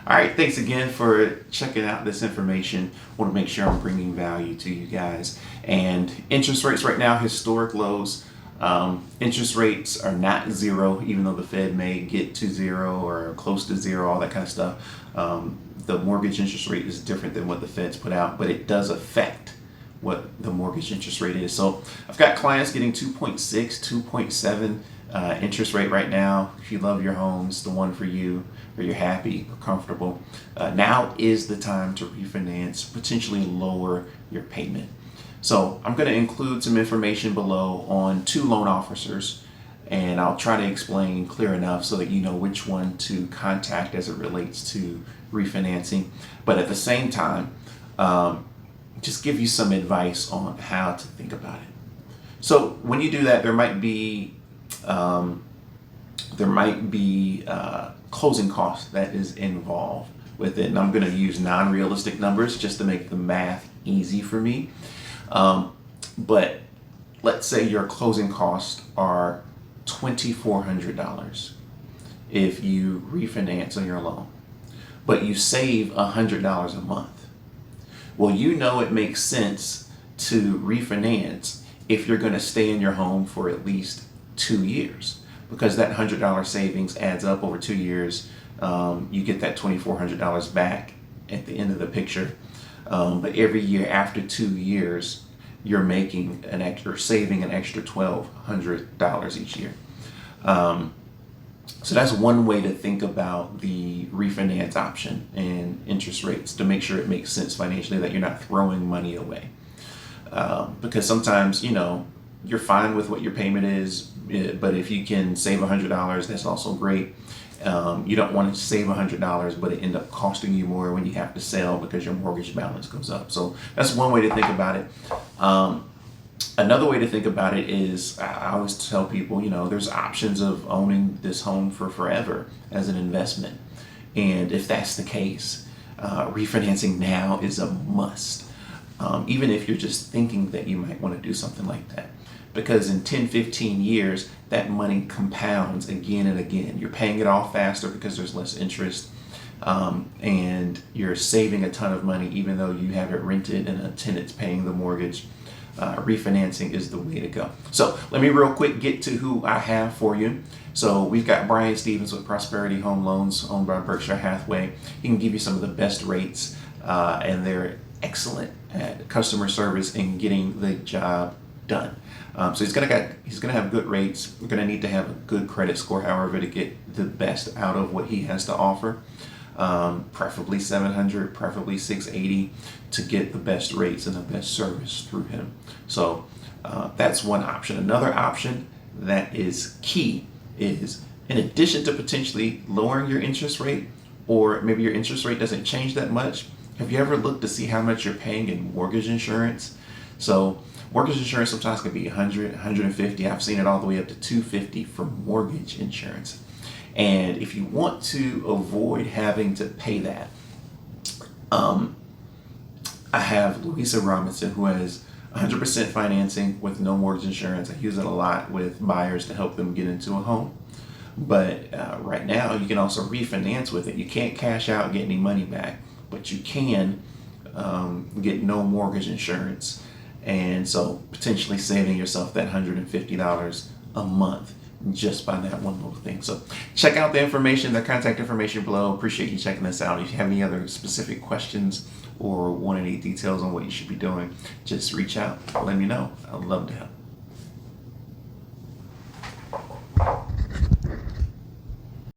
All right, thanks again for checking out this information. Want to make sure I'm bringing value to you guys. And interest rates right now, historic lows. Interest rates are not zero, even though the Fed may get to zero or close to zero, all that kind of stuff. The mortgage interest rate is different than what the Fed's put out, but it does affect what the mortgage interest rate is. So I've got clients getting 2.6, 2.7 interest rate right now. If you love your homes, the one for you, or you're happy or comfortable, now is the time to refinance, potentially lower your payment. So I'm going to include some information below on 2 loan officers, and I'll try to explain clear enough so that you know which one to contact as it relates to refinancing. But at the same time, just give you some advice on how to think about it. So when you do that, there might be closing costs that is involved with it, and I'm going to use non-realistic numbers just to make the math easy for me. But let's say your closing costs are $2,400 if you refinance on your loan, but you save $100 a month. Well, you know it makes sense to refinance if you're going to stay in your home for at least 2 years, because that $100 savings adds up over 2 years. You get that $2,400 back at the end of the picture. But every year after 2 years, you're making saving an extra $1,200 each year. So that's one way to think about the refinance option and interest rates, to make sure it makes sense financially, that you're not throwing money away. Because sometimes, you're fine with what your payment is, but if you can save $100, that's also great. You don't want to save $100, but it end up costing you more when you have to sell because your mortgage balance goes up. So that's one way to think about it. Another way to think about it is, I always tell people, there's options of owning this home for forever as an investment. And if that's the case, refinancing now is a must. Even if you're just thinking that you might want to do something like that. Because in 10, 15 years, that money compounds again and again. You're paying it off faster because there's less interest. And you're saving a ton of money even though you have it rented and a tenant's paying the mortgage. Refinancing is the way to go. So let me real quick get to who I have for you. So we've got Brian Stevens with Prosperity Home Loans, owned by Berkshire Hathaway. He can give you some of the best rates, and they're excellent at customer service and getting the job done. So he's gonna have good rates. We're gonna need to have a good credit score, however, to get the best out of what he has to offer. Preferably 700, preferably 680, to get the best rates and the best service through him. So that's one option. Another option that is key is, in addition to potentially lowering your interest rate, or maybe your interest rate doesn't change that much, have you ever looked to see how much you're paying in mortgage insurance? So mortgage insurance sometimes can be $100, $150. I've seen it all the way up to $250 for mortgage insurance. And if you want to avoid having to pay that, I have Louisa Robinson, who has 100% financing with no mortgage insurance. I use it a lot with buyers to help them get into a home. But right now, you can also refinance with it. You can't cash out and get any money back, but you can get no mortgage insurance. And so potentially saving yourself that $150 a month just by that one little thing. So check out the information, the contact information below. Appreciate you checking this out. If you have any other specific questions or want any details on what you should be doing, just reach out, let me know. I'd love to help.